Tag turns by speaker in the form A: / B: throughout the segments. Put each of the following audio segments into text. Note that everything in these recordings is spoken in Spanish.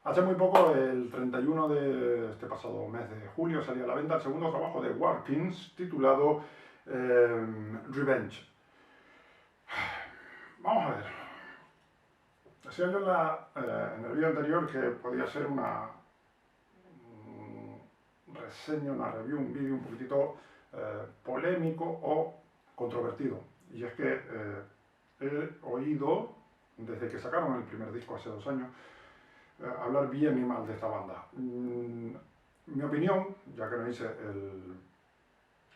A: Hace muy poco, el 31 de este pasado mes de julio, salía a la venta el segundo trabajo de Watkins titulado Revenge. Vamos a ver. Decía yo en el vídeo anterior que podía ser una reseña, una review, un vídeo un poquitito polémico o controvertido. Y es que he oído, desde que sacaron el primer disco hace 2 años, hablar bien y mal de esta banda. Mi opinión, ya que no hice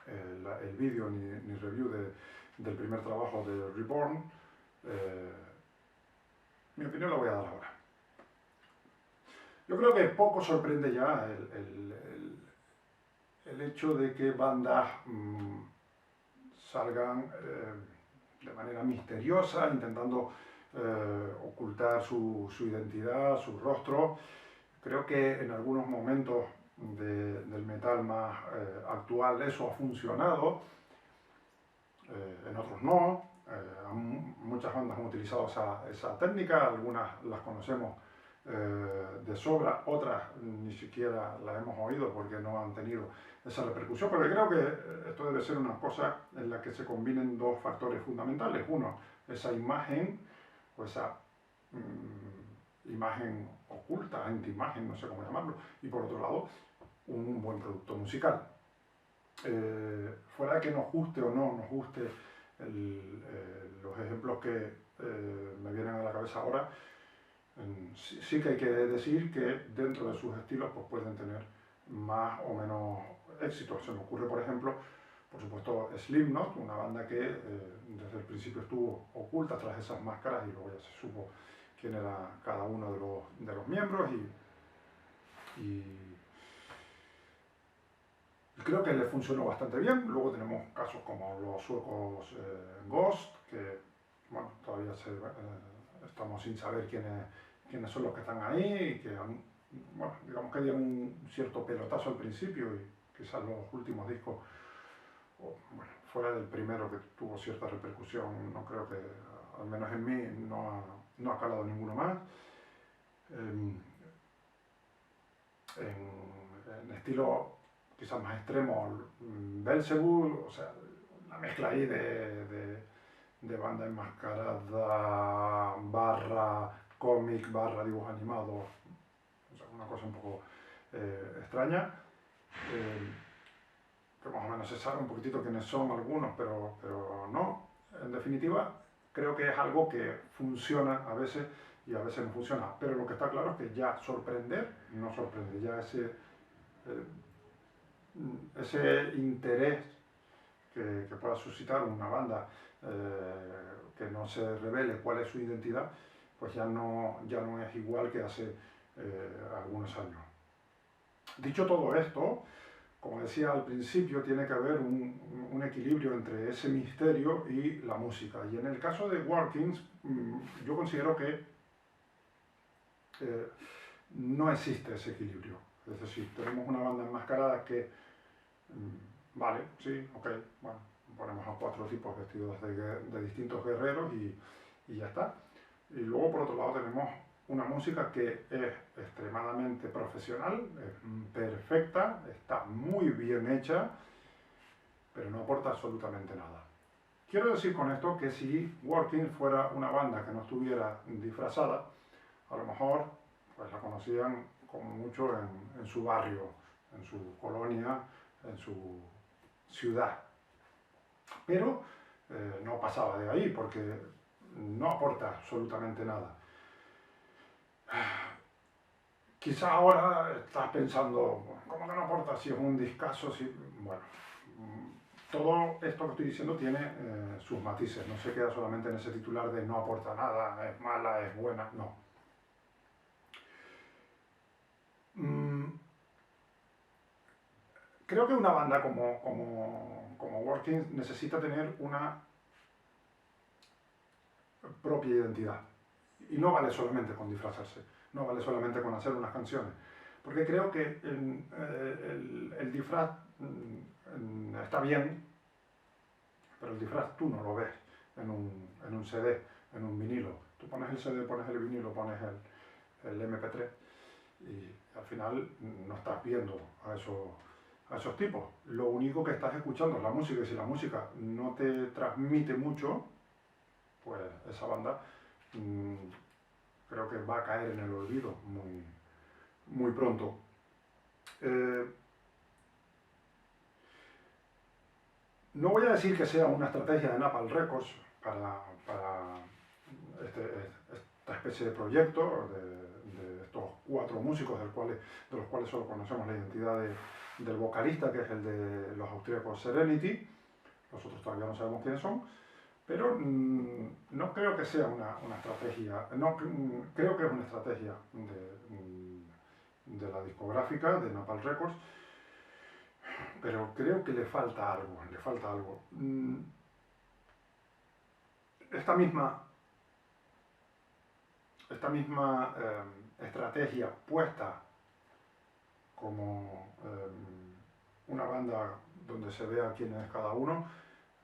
A: el vídeo ni review del primer trabajo de Reborn, mi opinión la voy a dar ahora. Yo creo que poco sorprende ya el hecho de que bandas salgan de manera misteriosa, intentando ocultar su identidad, su rostro. Creo que en algunos momentos del metal más actual eso ha funcionado, en otros no. Muchas bandas han utilizado esa técnica, algunas las conocemos de sobra, otras ni siquiera las hemos oído porque no han tenido esa repercusión, porque creo que esto debe ser una cosa en la que se combinen dos factores fundamentales. Uno, esa imagen o esa imagen oculta, anti-imagen, no sé cómo llamarlo, y por otro lado, un buen producto musical. Fuera de que nos guste o no nos guste los ejemplos que me vienen a la cabeza ahora, sí que hay que decir que dentro de sus estilos pues pueden tener más o menos éxito. Se me ocurre, por ejemplo, por supuesto, Slipknot, una banda que desde el principio estuvo oculta tras esas máscaras y luego ya se supo quién era cada uno de los miembros y creo que le funcionó bastante bien. Luego tenemos casos como los suecos Ghost, que bueno, todavía estamos sin saber quiénes son los que están ahí, y que bueno, digamos que dieron un cierto pelotazo al principio y quizás los últimos discos, bueno, fuera del primero que tuvo cierta repercusión, no creo que, al menos en mí, no ha calado ninguno más. En estilo quizás más extremo, Belzebub, o sea, la mezcla ahí de banda enmascarada, barra cómic, barra dibujo animado, o sea, una cosa un poco extraña, que más o menos se sabe un poquitito quiénes son algunos, pero no. En definitiva, creo que es algo que funciona a veces y a veces no funciona, pero lo que está claro es que ya sorprender no sorprende, ya ese interés que pueda suscitar una banda que no se revele cuál es su identidad, pues ya no es igual que hace algunos años. Dicho todo esto, como decía al principio, tiene que haber un equilibrio entre ese misterio y la música. Y en el caso de Watkins, yo considero que no existe ese equilibrio. Es decir, tenemos una banda enmascarada que, vale, sí, ok, bueno, ponemos a 4 tipos vestidos de distintos guerreros y ya está. Y luego, por otro lado, tenemos una música que es extremadamente profesional, es perfecta, está muy bien hecha, pero no aporta absolutamente nada. Quiero decir con esto que si Watkins fuera una banda que no estuviera disfrazada, a lo mejor pues la conocían como mucho en su barrio, en su colonia, en su ciudad. Pero no pasaba de ahí porque no aporta absolutamente nada. Quizá ahora estás pensando, ¿cómo que no aporta si es un discazo? Si... Bueno, todo esto que estoy diciendo tiene sus matices, no se queda solamente en ese titular de no aporta nada, es mala, es buena, no. Creo que una banda como Watkins necesita tener una propia identidad. Y no vale solamente con disfrazarse, no vale solamente con hacer unas canciones. Porque creo que el disfraz está bien, pero el disfraz tú no lo ves en un CD, en un vinilo. Tú pones el CD, pones el vinilo, pones el MP3 Y al final no estás viendo a esos tipos. Lo único que estás escuchando es la música, y si la música no te transmite mucho, pues esa banda creo que va a caer en el olvido muy pronto. No voy a decir que sea una estrategia de Napalm Records para esta especie de proyecto de estos 4 músicos de los cuales solo conocemos la identidad del vocalista, que es el de los austríacos Serenity. Los otros todavía no sabemos quiénes son, pero no creo que sea una estrategia, no, creo que es una estrategia de la discográfica de Napalm Records, pero creo que le falta algo, le falta algo. Esta misma estrategia puesta como una banda donde se vea quién es cada uno,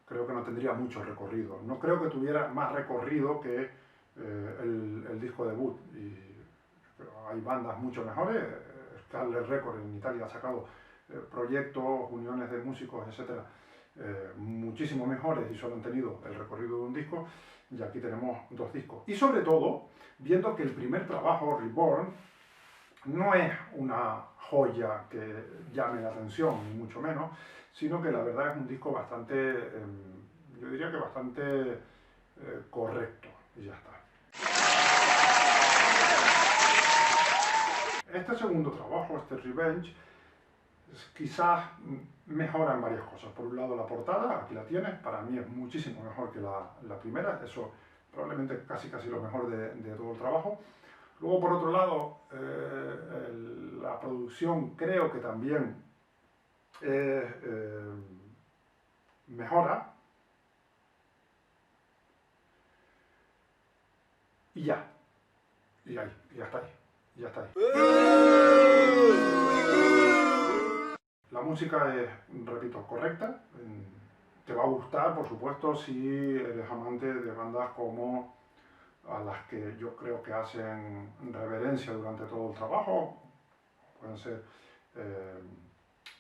A: creo que no tendría mucho recorrido. No creo que tuviera más recorrido que el disco debut. Pero hay bandas mucho mejores. Scarlet Records en Italia ha sacado proyectos, uniones de músicos, etcétera, muchísimo mejores y solo han tenido el recorrido de un disco, y aquí tenemos 2 discos. Y sobre todo, viendo que el primer trabajo, Reborn, no es una joya que llame la atención, ni mucho menos, sino que la verdad es un disco bastante, yo diría que bastante correcto, y ya está. Este segundo trabajo, este Revenge, quizás mejora en varias cosas. Por un lado, la portada, aquí la tienes, para mí es muchísimo mejor que la primera, eso probablemente casi lo mejor de todo el trabajo. Luego, por otro lado, la producción creo que también mejora. Y ya. Y ahí, ya está ahí. Ya está ahí. La música es, repito, correcta. Te va a gustar, por supuesto, si eres amante de bandas como a las que yo creo que hacen reverencia durante todo el trabajo. Pueden ser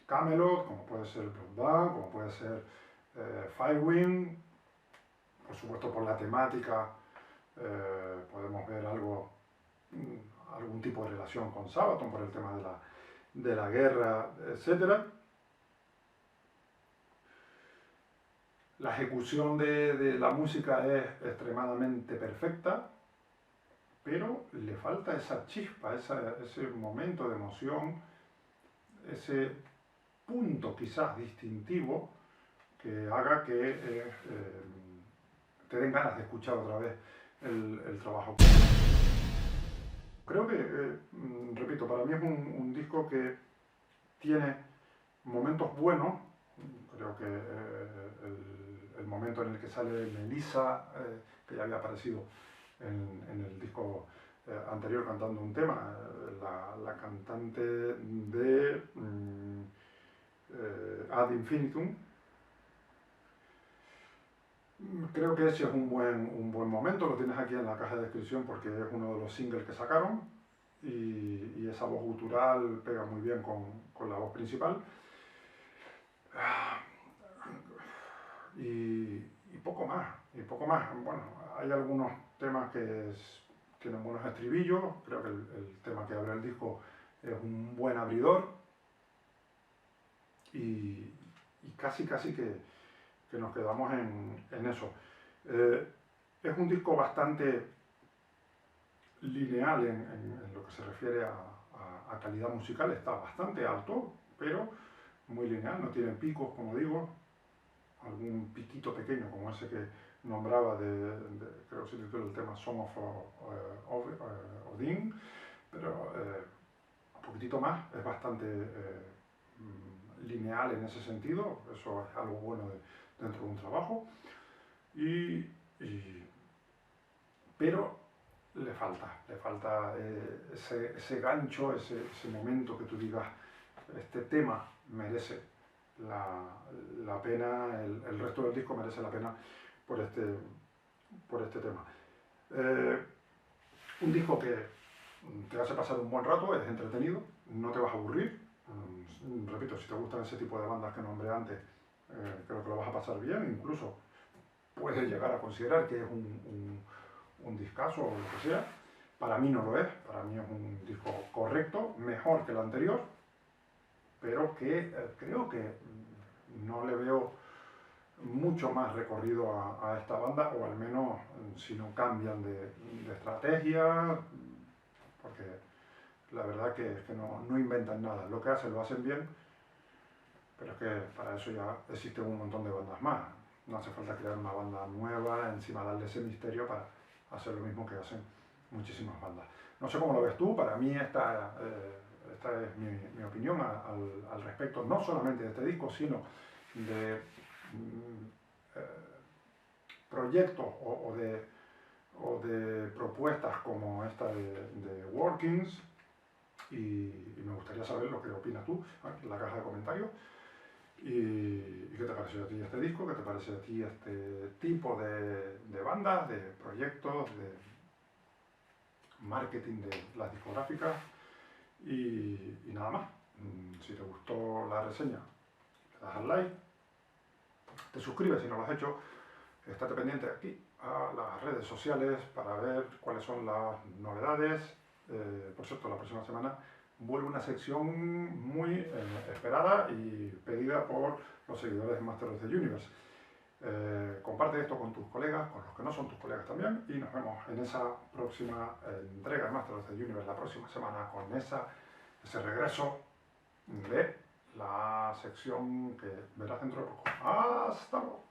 A: Kamelot, como puede ser Bloodbath, como puede ser Firewind. Por supuesto, por la temática podemos ver algún tipo de relación con Sabaton por el tema de la guerra, etc. La ejecución de la música es extremadamente perfecta, pero le falta esa chispa, ese momento de emoción, ese punto quizás distintivo que haga que te den ganas de escuchar otra vez el trabajo. Creo que, repito, para mí es un disco que tiene momentos buenos. Creo que el momento en el que sale Melissa, que ya había aparecido en el disco anterior cantando un tema, la cantante de Ad Infinitum. Creo que ese es un buen momento, lo tienes aquí en la caja de descripción porque es uno de los singles que sacaron, y esa voz gutural pega muy bien con la voz principal. Y poco más, Bueno, hay algunos temas que tienen buenos estribillos. Creo que el tema que abre el disco es un buen abridor, y casi que nos quedamos en eso. Es un disco bastante lineal en lo que se refiere a calidad musical, está bastante alto, pero muy lineal, no tiene picos, como digo, algún piquito pequeño como ese que nombraba creo que se titula el tema Song of Odin, pero un poquitito más, es bastante lineal en ese sentido, eso es algo bueno dentro de un trabajo, pero le falta ese gancho, ese momento que tú digas, este tema merece la pena, el resto del disco merece la pena por este tema. Un disco que te hace pasar un buen rato, es entretenido, no te vas a aburrir. Repito, si te gustan ese tipo de bandas que nombré antes, creo que lo vas a pasar bien, incluso puedes llegar a considerar que es un discazo o lo que sea. Para mí no lo es, para mí es un disco correcto, mejor que el anterior, pero que creo que no le veo mucho más recorrido a esta banda, o al menos si no cambian de estrategia, porque la verdad que no inventan nada. Lo que hacen lo hacen bien, pero es que para eso ya existen un montón de bandas más. No hace falta crear una banda nueva, encima darle ese misterio para hacer lo mismo que hacen muchísimas bandas. No sé cómo lo ves tú, para mí esta es mi opinión al respecto, no solamente de este disco, sino de proyectos o de propuestas como esta de Workings, y me gustaría saber lo que opinas tú en la caja de comentarios. ¿Y qué te pareció a ti este disco? ¿Qué te parece a ti este tipo de bandas, de proyectos, de marketing de las discográficas? Y nada más. Si te gustó la reseña, le das al like, te suscribes si no lo has hecho, estate pendiente aquí a las redes sociales para ver cuáles son las novedades. Por cierto, la próxima semana vuelve una sección muy esperada y pedida por los seguidores de Master of the Universe. Comparte esto con tus colegas, con los que no son tus colegas también, y nos vemos en esa próxima entrega de Master of the Universe la próxima semana con ese regreso de la sección que verás dentro de poco. ¡Hasta luego!